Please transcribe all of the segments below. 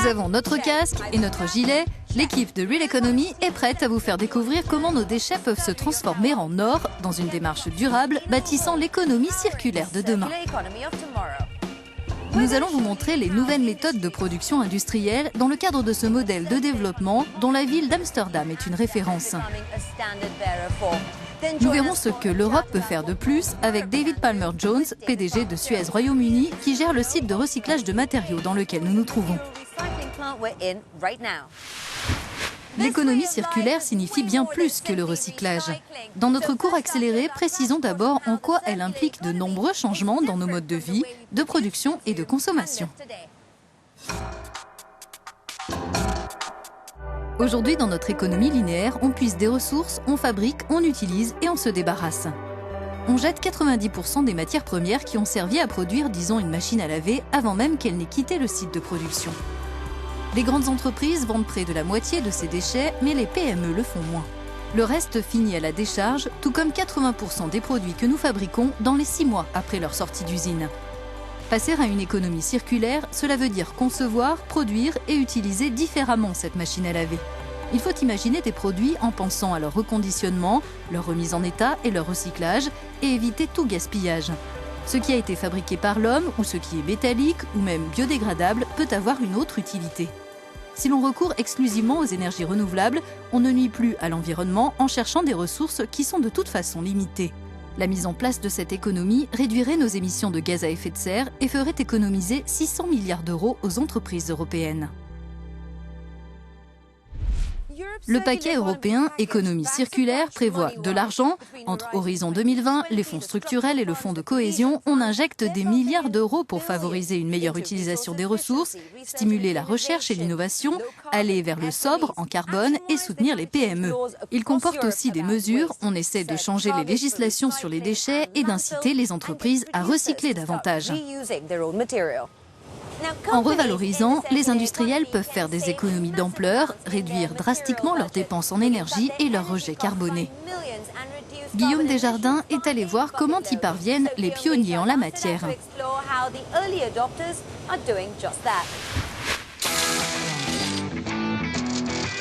Nous avons notre casque et notre gilet. L'équipe de Real Economy est prête à vous faire découvrir comment nos déchets peuvent se transformer en or dans une démarche durable bâtissant l'économie circulaire de demain. Nous allons vous montrer les nouvelles méthodes de production industrielle dans le cadre de ce modèle de développement dont la ville d'Amsterdam est une référence. Nous verrons ce que l'Europe peut faire de plus avec David Palmer-Jones, PDG de Suez Royaume-Uni, qui gère le site de recyclage de matériaux dans lequel nous nous trouvons. L'économie circulaire signifie bien plus que le recyclage. Dans notre cours accéléré, précisons d'abord en quoi elle implique de nombreux changements dans nos modes de vie, de production et de consommation. Aujourd'hui, dans notre économie linéaire, on puise des ressources, on fabrique, on utilise et on se débarrasse. On jette 90% des matières premières qui ont servi à produire, disons, une machine à laver avant même qu'elle n'ait quitté le site de production. Les grandes entreprises vendent près de la moitié de ces déchets, mais les PME le font moins. Le reste finit à la décharge, tout comme 80% des produits que nous fabriquons dans les 6 mois après leur sortie d'usine. Passer à une économie circulaire, cela veut dire concevoir, produire et utiliser différemment cette machine à laver. Il faut imaginer des produits en pensant à leur reconditionnement, leur remise en état et leur recyclage, et éviter tout gaspillage. Ce qui a été fabriqué par l'homme ou ce qui est métallique ou même biodégradable peut avoir une autre utilité. Si l'on recourt exclusivement aux énergies renouvelables, on ne nuit plus à l'environnement en cherchant des ressources qui sont de toute façon limitées. La mise en place de cette économie réduirait nos émissions de gaz à effet de serre et ferait économiser 600 milliards d'euros aux entreprises européennes. Le paquet européen Économie circulaire prévoit de l'argent. Entre Horizon 2020, les fonds structurels et le fonds de cohésion, on injecte des milliards d'euros pour favoriser une meilleure utilisation des ressources, stimuler la recherche et l'innovation, aller vers le sobre en carbone et soutenir les PME. Il comporte aussi des mesures. On essaie de changer les législations sur les déchets et d'inciter les entreprises à recycler davantage. En revalorisant, les industriels peuvent faire des économies d'ampleur, réduire drastiquement leurs dépenses en énergie et leurs rejets carbonés. Guillaume Desjardins est allé voir comment y parviennent les pionniers en la matière.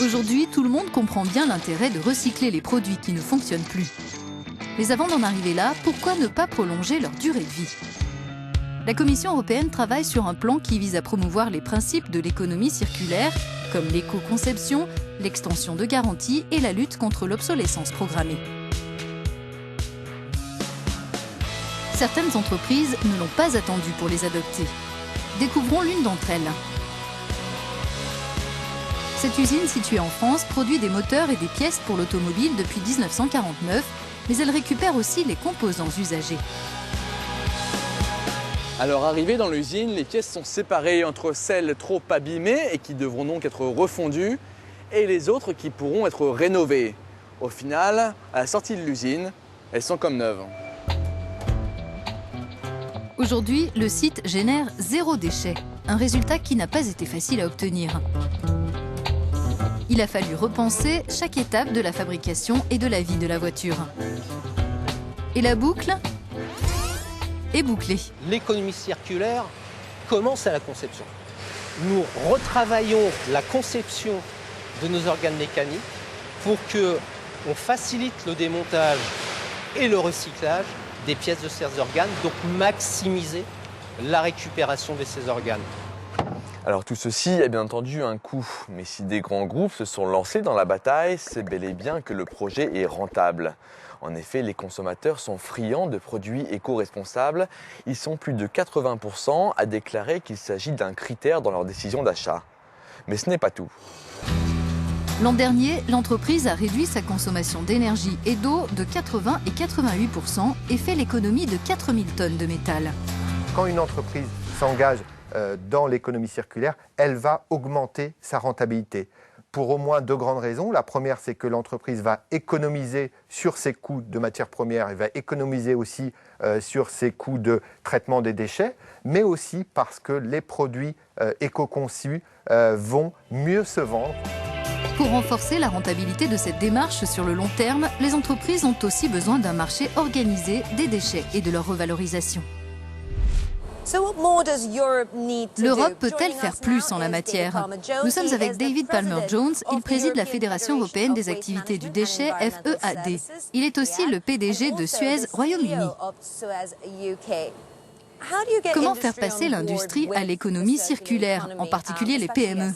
Aujourd'hui, tout le monde comprend bien l'intérêt de recycler les produits qui ne fonctionnent plus. Mais avant d'en arriver là, pourquoi ne pas prolonger leur durée de vie ? La Commission européenne travaille sur un plan qui vise à promouvoir les principes de l'économie circulaire, comme l'éco-conception, l'extension de garanties et la lutte contre l'obsolescence programmée. Certaines entreprises ne l'ont pas attendu pour les adopter. Découvrons l'une d'entre elles. Cette usine située en France produit des moteurs et des pièces pour l'automobile depuis 1949, mais elle récupère aussi les composants usagés. Alors arrivées dans l'usine, les pièces sont séparées entre celles trop abîmées et qui devront donc être refondues et les autres qui pourront être rénovées. Au final, à la sortie de l'usine, elles sont comme neuves. Aujourd'hui, le site génère 0 déchet, un résultat qui n'a pas été facile à obtenir. Il a fallu repenser chaque étape de la fabrication et de la vie de la voiture. Et la boucle est bouclée. L'économie circulaire commence à la conception. Nous retravaillons la conception de nos organes mécaniques pour qu'on facilite le démontage et le recyclage des pièces de ces organes, donc maximiser la récupération de ces organes. Alors tout ceci a bien entendu un coût, mais si des grands groupes se sont lancés dans la bataille, c'est bel et bien que le projet est rentable. En effet, les consommateurs sont friands de produits éco-responsables. Ils sont plus de 80% à déclarer qu'il s'agit d'un critère dans leur décision d'achat. Mais ce n'est pas tout. L'an dernier, l'entreprise a réduit sa consommation d'énergie et d'eau de 80 et 88% et fait l'économie de 4000 tonnes de métal. Quand une entreprise s'engage dans l'économie circulaire, elle va augmenter sa rentabilité. Pour au moins 2 grandes raisons. La première, c'est que l'entreprise va économiser sur ses coûts de matières premières et va économiser aussi sur ses coûts de traitement des déchets, mais aussi parce que les produits éco-conçus vont mieux se vendre. Pour renforcer la rentabilité de cette démarche sur le long terme, les entreprises ont aussi besoin d'un marché organisé des déchets et de leur revalorisation. L'Europe peut-elle faire plus en la matière? Nous sommes avec David Palmer-Jones, il préside la Fédération européenne des activités du déchet, FEAD. Il est aussi le PDG de Suez, Royaume-Uni. Comment faire passer l'industrie à l'économie circulaire, en particulier les PME?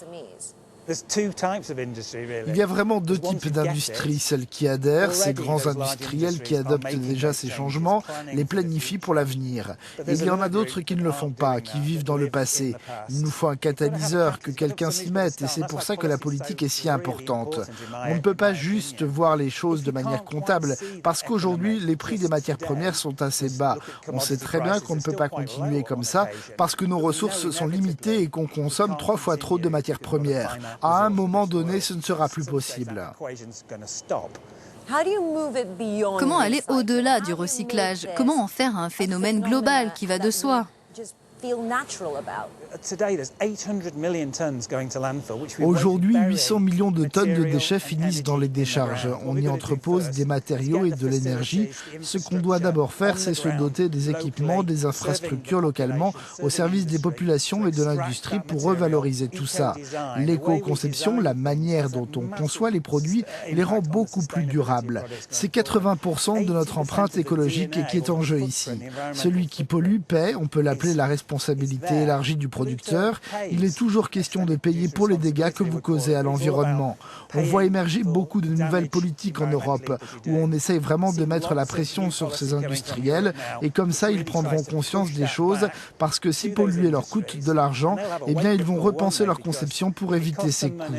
Il y a vraiment deux types d'industries, celles qui adhèrent, ces grands industriels qui adoptent déjà ces changements, les planifient pour l'avenir. Et il y en a d'autres qui ne le font pas, qui vivent dans le passé. Il nous faut un catalyseur, que quelqu'un s'y mette, et c'est pour ça que la politique est si importante. On ne peut pas juste voir les choses de manière comptable, parce qu'aujourd'hui, les prix des matières premières sont assez bas. On sait très bien qu'on ne peut pas continuer comme ça, parce que nos ressources sont limitées et qu'on consomme 3 fois trop de matières premières. À un moment donné, ce ne sera plus possible. Comment aller au-delà du recyclage? Comment en faire un phénomène global qui va de soi? Aujourd'hui, 800 millions de tonnes de déchets finissent dans les décharges. On y entrepose des matériaux et de l'énergie. Ce qu'on doit d'abord faire, c'est se doter des équipements, des infrastructures localement au service des populations et de l'industrie pour revaloriser tout ça. L'éco-conception, la manière dont on conçoit les produits, les rend beaucoup plus durables. C'est 80% de notre empreinte écologique qui est en jeu ici. Celui qui pollue paie, on peut l'appeler la responsabilité élargie du producteur. Il est toujours question de payer pour les dégâts que vous causez à l'environnement. On voit émerger beaucoup de nouvelles politiques en Europe où on essaye vraiment de mettre la pression sur ces industriels et comme ça ils prendront conscience des choses parce que si polluer leur coûte de l'argent, eh bien ils vont repenser leur conception pour éviter ces coûts.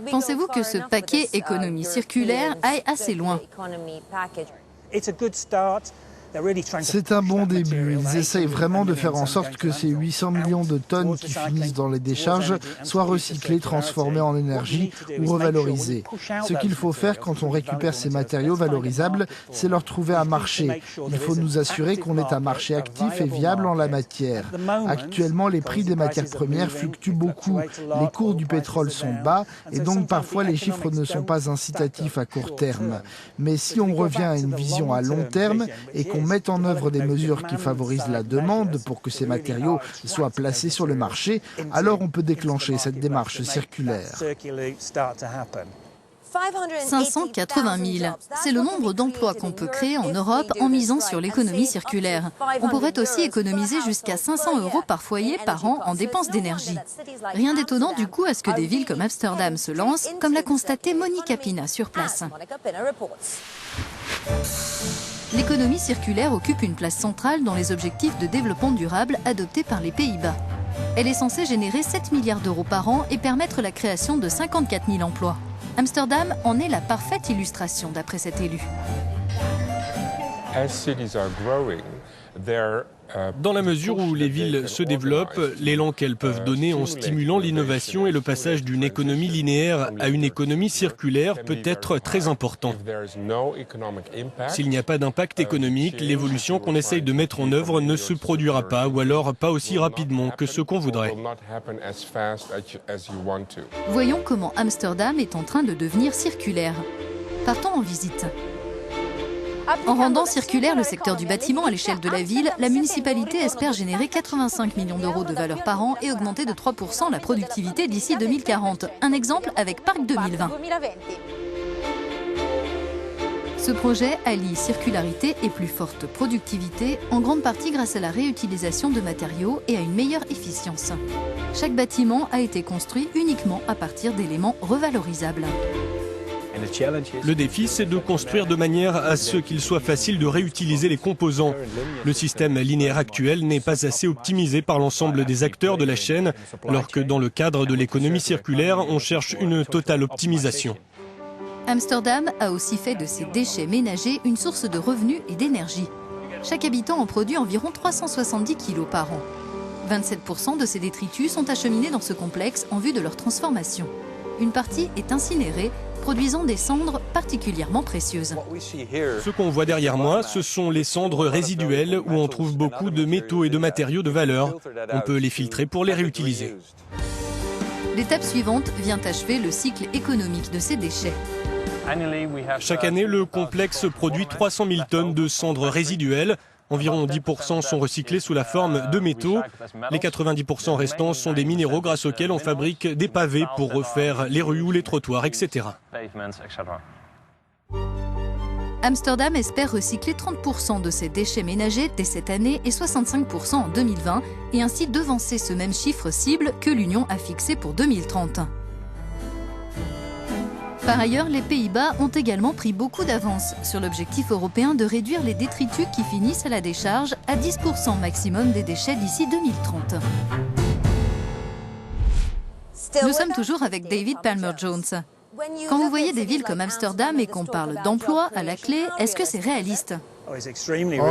Pensez-vous que ce paquet économie circulaire aille assez loin? C'est un bon début. Ils essayent vraiment de faire en sorte que ces 800 millions de tonnes qui finissent dans les décharges soient recyclées, transformées en énergie ou revalorisées. Ce qu'il faut faire quand on récupère ces matériaux valorisables, c'est leur trouver un marché. Il faut nous assurer qu'on ait un marché actif et viable en la matière. Actuellement, les prix des matières premières fluctuent beaucoup. Les cours du pétrole sont bas et donc parfois les chiffres ne sont pas incitatifs à court terme. Mais si on revient à une vision à long terme et qu'on met en œuvre des mesures qui favorisent la demande pour que ces matériaux soient placés sur le marché, alors on peut déclencher cette démarche circulaire. 580 000. C'est le nombre d'emplois qu'on peut créer en Europe en misant sur l'économie circulaire. On pourrait aussi économiser jusqu'à 500 € par foyer par an en dépenses d'énergie. Rien d'étonnant du coup à ce que des villes comme Amsterdam se lancent, comme l'a constaté Monica Pina sur place. L'économie circulaire occupe une place centrale dans les objectifs de développement durable adoptés par les Pays-Bas. Elle est censée générer 7 milliards d'euros par an et permettre la création de 54 000 emplois. Amsterdam en est la parfaite illustration d'après cet élu. Dans la mesure où les villes se développent, l'élan qu'elles peuvent donner en stimulant l'innovation et le passage d'une économie linéaire à une économie circulaire peut être très important. S'il n'y a pas d'impact économique, l'évolution qu'on essaye de mettre en œuvre ne se produira pas, ou alors pas aussi rapidement que ce qu'on voudrait. Voyons comment Amsterdam est en train de devenir circulaire. Partons en visite. En rendant circulaire le secteur du bâtiment à l'échelle de la ville, la municipalité espère générer 85 millions d'euros de valeur par an et augmenter de 3% la productivité d'ici 2040. Un exemple avec Parc 2020. Ce projet allie circularité et plus forte productivité, en grande partie grâce à la réutilisation de matériaux et à une meilleure efficience. Chaque bâtiment a été construit uniquement à partir d'éléments revalorisables. Le défi, c'est de construire de manière à ce qu'il soit facile de réutiliser les composants. Le système linéaire actuel n'est pas assez optimisé par l'ensemble des acteurs de la chaîne, alors que dans le cadre de l'économie circulaire, on cherche une totale optimisation. Amsterdam a aussi fait de ses déchets ménagers une source de revenus et d'énergie. Chaque habitant en produit environ 370 kg par an. 27% de ces détritus sont acheminés dans ce complexe en vue de leur transformation. Une partie est incinérée, produisant des cendres particulièrement précieuses. Ce qu'on voit derrière moi, ce sont les cendres résiduelles où on trouve beaucoup de métaux et de matériaux de valeur. On peut les filtrer pour les réutiliser. L'étape suivante vient achever le cycle économique de ces déchets. Chaque année, le complexe produit 300 000 tonnes de cendres résiduelles. Environ 10% sont recyclés sous la forme de métaux. Les 90% restants sont des minéraux grâce auxquels on fabrique des pavés pour refaire les rues ou les trottoirs, etc. Amsterdam espère recycler 30% de ses déchets ménagers dès cette année et 65% en 2020, et ainsi devancer ce même chiffre cible que l'Union a fixé pour 2030. Par ailleurs, les Pays-Bas ont également pris beaucoup d'avance sur l'objectif européen de réduire les détritus qui finissent à la décharge à 10% maximum des déchets d'ici 2030. Nous sommes toujours avec David Palmer-Jones. Quand vous voyez des villes comme Amsterdam et qu'on parle d'emploi à la clé, est-ce que c'est réaliste ?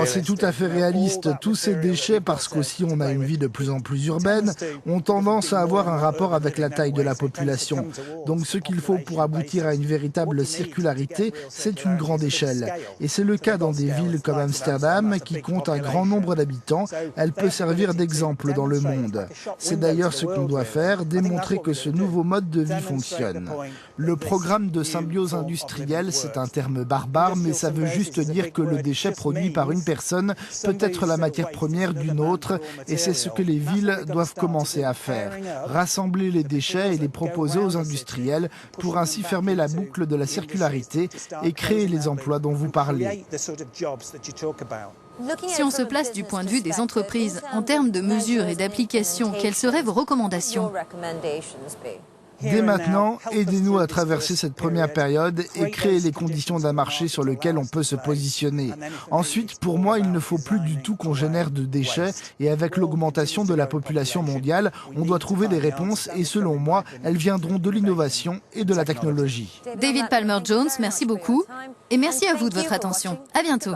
C'est tout à fait réaliste. Tous ces déchets, parce qu'aussi on a une vie de plus en plus urbaine, ont tendance à avoir un rapport avec la taille de la population. Donc ce qu'il faut pour aboutir à une véritable circularité, c'est une grande échelle. Et c'est le cas dans des villes comme Amsterdam, qui compte un grand nombre d'habitants. Elle peut servir d'exemple dans le monde. C'est d'ailleurs ce qu'on doit faire, démontrer que ce nouveau mode de vie fonctionne. Le programme de symbiose industrielle, c'est un terme barbare, mais ça veut juste dire que le déchet produit par une personne peut être la matière première d'une autre, et c'est ce que les villes doivent commencer à faire. Rassembler les déchets et les proposer aux industriels pour ainsi fermer la boucle de la circularité et créer les emplois dont vous parlez. Si on se place du point de vue des entreprises, en termes de mesures et d'applications, quelles seraient vos recommandations ? Dès maintenant, aidez-nous à traverser cette première période et créer les conditions d'un marché sur lequel on peut se positionner. Ensuite, pour moi, il ne faut plus du tout qu'on génère de déchets, et avec l'augmentation de la population mondiale, on doit trouver des réponses et selon moi, elles viendront de l'innovation et de la technologie. David Palmer-Jones, merci beaucoup et merci à vous de votre attention. À bientôt.